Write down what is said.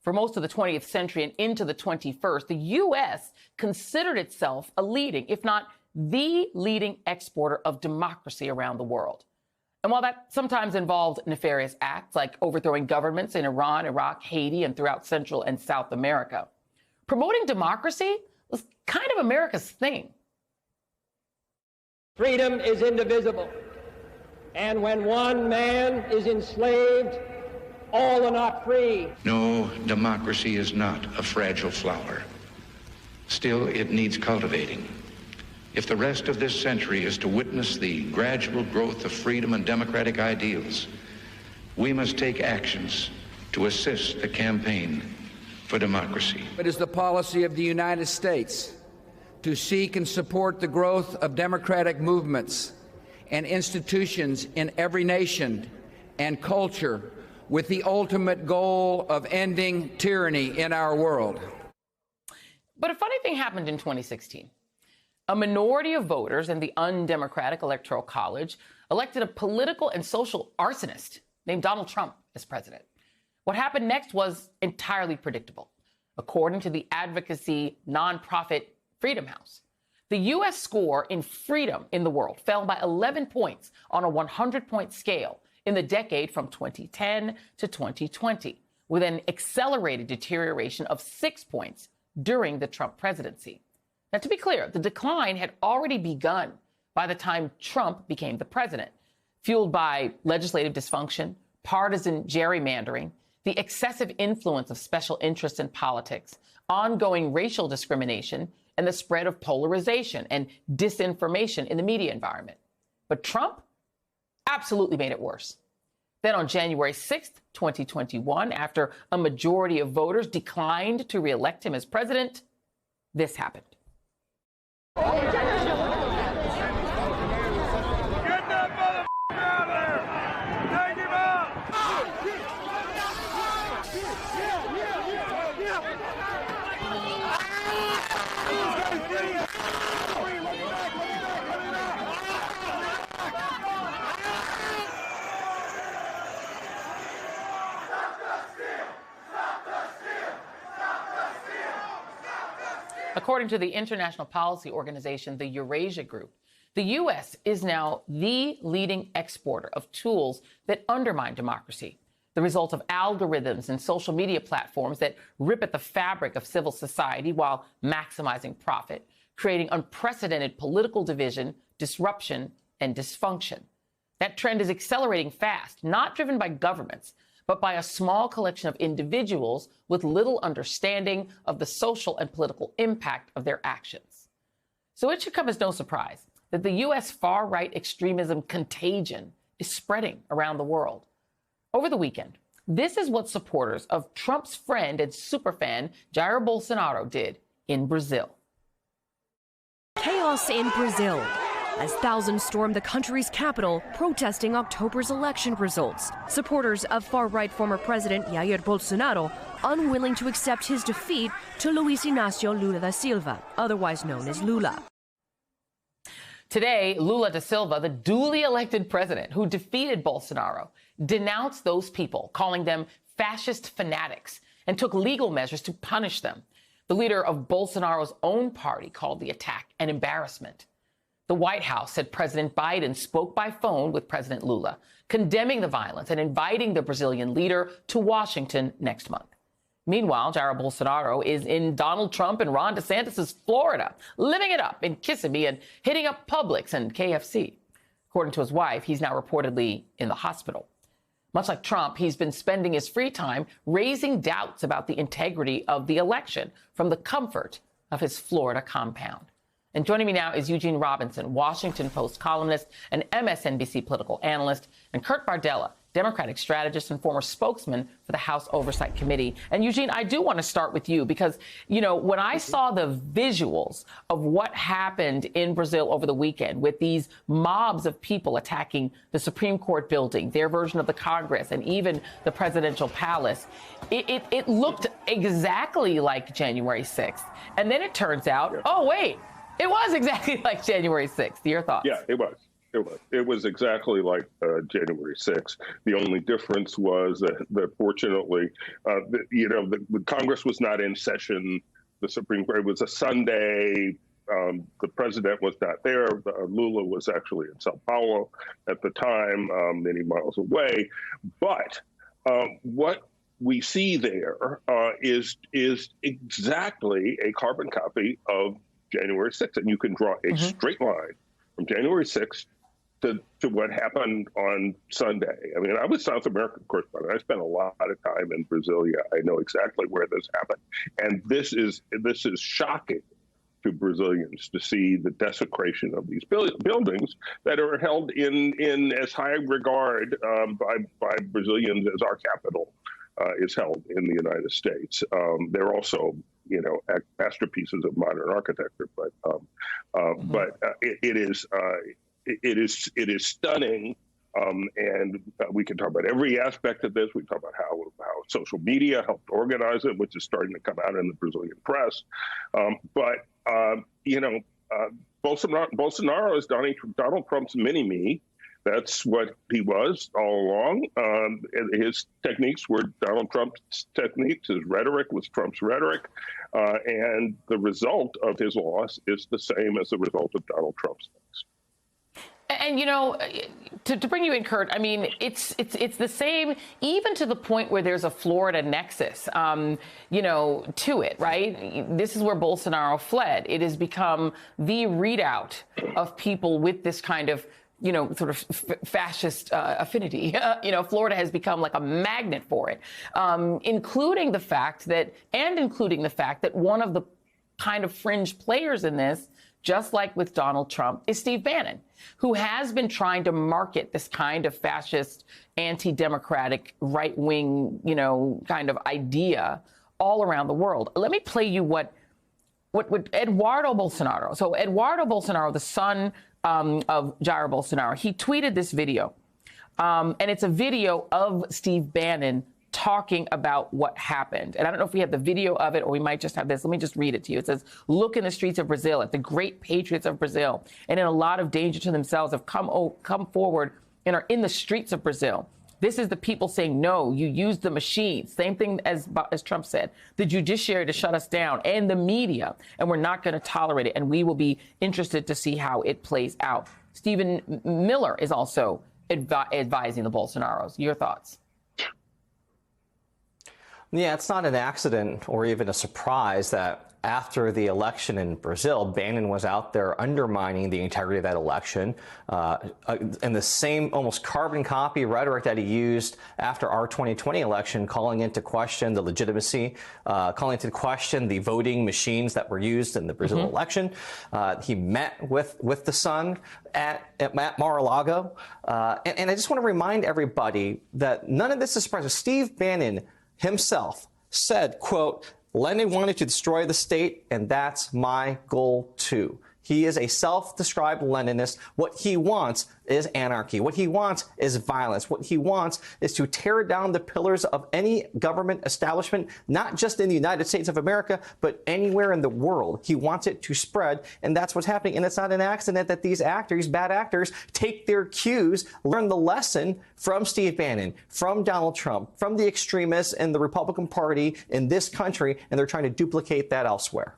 For most of the 20th century and into the 21st, the U.S. considered itself a leading, if not the leading exporter of democracy around the world. And while that sometimes involved nefarious acts like overthrowing governments in Iran, Iraq, Haiti, and throughout Central and South America, promoting democracy was kind of America's thing. Freedom is indivisible. And when one man is enslaved, all are not free. No, democracy is not a fragile flower. Still, it needs cultivating. If the rest of this century is to witness the gradual growth of freedom and democratic ideals, we must take actions to assist the campaign for democracy. It is the policy of the United States to seek and support the growth of democratic movements and institutions in every nation and culture with the ultimate goal of ending tyranny in our world. But a funny thing happened in 2016. A minority of voters in the undemocratic Electoral College elected a political and social arsonist named Donald Trump as president. What happened next was entirely predictable. According to the advocacy nonprofit Freedom House, the U.S. score in freedom in the world fell by 11 points on a 100-point scale in the decade from 2010 to 2020, with an accelerated deterioration of 6 points during the Trump presidency. Now, to be clear, the decline had already begun by the time Trump became the president, fueled by legislative dysfunction, partisan gerrymandering, the excessive influence of special interests in politics, ongoing racial discrimination, and the spread of polarization and disinformation in the media environment. But Trump absolutely made it worse. Then on January 6th, 2021, after a majority of voters declined to re-elect him as president, this happened. Get that motherfucker out of there! Take him out! According to the international policy organization, the Eurasia Group, the U.S. is now the leading exporter of tools that undermine democracy, the result of algorithms and social media platforms that rip at the fabric of civil society while maximizing profit, creating unprecedented political division, disruption, and dysfunction. That trend is accelerating fast, not driven by governments, but by a small collection of individuals with little understanding of the social and political impact of their actions. So it should come as no surprise that the U.S. far-right extremism contagion is spreading around the world. Over the weekend, this is what supporters of Trump's friend and superfan Jair Bolsonaro did in Brazil. Chaos in Brazil as thousands stormed the country's capital protesting October's election results. Supporters of far-right former President Jair Bolsonaro unwilling to accept his defeat to Luiz Inácio Lula da Silva, otherwise known as Lula. Today, Lula da Silva, the duly elected president who defeated Bolsonaro, denounced those people, calling them fascist fanatics, and took legal measures to punish them. The leader of Bolsonaro's own party called the attack an embarrassment. The White House said President Biden spoke by phone with President Lula, condemning the violence and inviting the Brazilian leader to Washington next month. Meanwhile, Jair Bolsonaro is in Donald Trump and Ron DeSantis' Florida, living it up in Kissimmee and hitting up Publix and KFC. According to his wife, he's now reportedly in the hospital. Much like Trump, he's been spending his free time raising doubts about the integrity of the election from the comfort of his Florida compound. And joining me now is Eugene Robinson, Washington Post columnist and MSNBC political analyst, and Kurt Bardella, Democratic strategist and former spokesman for the House Oversight Committee. And Eugene, I do want to start with you because, you know, when I saw the visuals of what happened in Brazil over the weekend with these mobs of people attacking the Supreme Court building, their version of the Congress, and even the presidential palace, it looked exactly like January 6th. And then it turns out, oh, wait, it was exactly like January 6th. Your thoughts? Yeah, it was. It was exactly like January 6th. The only difference was that fortunately, the Congress was not in session. The Supreme Court, it was a Sunday. The president was not there. Lula was actually in Sao Paulo at the time, many miles away. But what we see there is exactly a carbon copy of January 6th. And you can draw a straight line from January 6th to what happened on Sunday. I mean, I was South American correspondent. I spent a lot of time in Brasilia. I know exactly where this happened. And this is shocking to Brazilians to see the desecration of these buildings that are held in as high regard by Brazilians as our capital is held in the United States. They're also, masterpieces of modern architecture, but it is stunning. And we can talk about every aspect of this. We talk about how social media helped organize it, which is starting to come out in the Brazilian press. Bolsonaro is Donald Trump's mini-me. That's what he was all along. His techniques were Donald Trump's techniques. His rhetoric was Trump's rhetoric. And the result of his loss is the same as the result of Donald Trump's things. And, to bring you in, Kurt, I mean, it's the same, even to the point where there's a Florida nexus, to it, right? This is where Bolsonaro fled. It has become the readout of people with this kind of, sort of fascist affinity. Florida has become like a magnet for it, including the fact that one of the kind of fringe players in this, just like with Donald Trump, is Steve Bannon, who has been trying to market this kind of fascist, anti-democratic, right-wing, kind of idea all around the world. Let me play you what Eduardo Bolsonaro. So Eduardo Bolsonaro, the son of Jair Bolsonaro, he tweeted this video. And it's a video of Steve Bannon talking about what happened. And I don't know if we have the video of it or we might just have this. Let me just read it to you. It says, "Look in the streets of Brazil at the great patriots of Brazil, and in a lot of danger to themselves have come forward and are in the streets of Brazil. This is the people saying, no, you use the machines." Same thing as Trump said, the judiciary to shut us down and the media, and we're not going to tolerate it. And we will be interested to see how it plays out. Stephen Miller is also advising the Bolsonaros. Your thoughts? Yeah, it's not an accident or even a surprise that after the election in Brazil, Bannon was out there undermining the integrity of that election, and the same almost carbon copy rhetoric that he used after our 2020 election, calling into question the legitimacy, calling into question the voting machines that were used in the Brazil election. He met with the son at Mar-a-Lago. And I just want to remind everybody that none of this is surprising. Steve Bannon himself said, quote, "Lenin wanted to destroy the state, and that's my goal too." He is a self-described Leninist. What he wants is anarchy. What he wants is violence. What he wants is to tear down the pillars of any government establishment, not just in the United States of America, but anywhere in the world. He wants it to spread, and that's what's happening. And it's not an accident that these actors, bad actors, take their cues, learn the lesson from Steve Bannon, from Donald Trump, from the extremists in the Republican Party in this country, and they're trying to duplicate that elsewhere.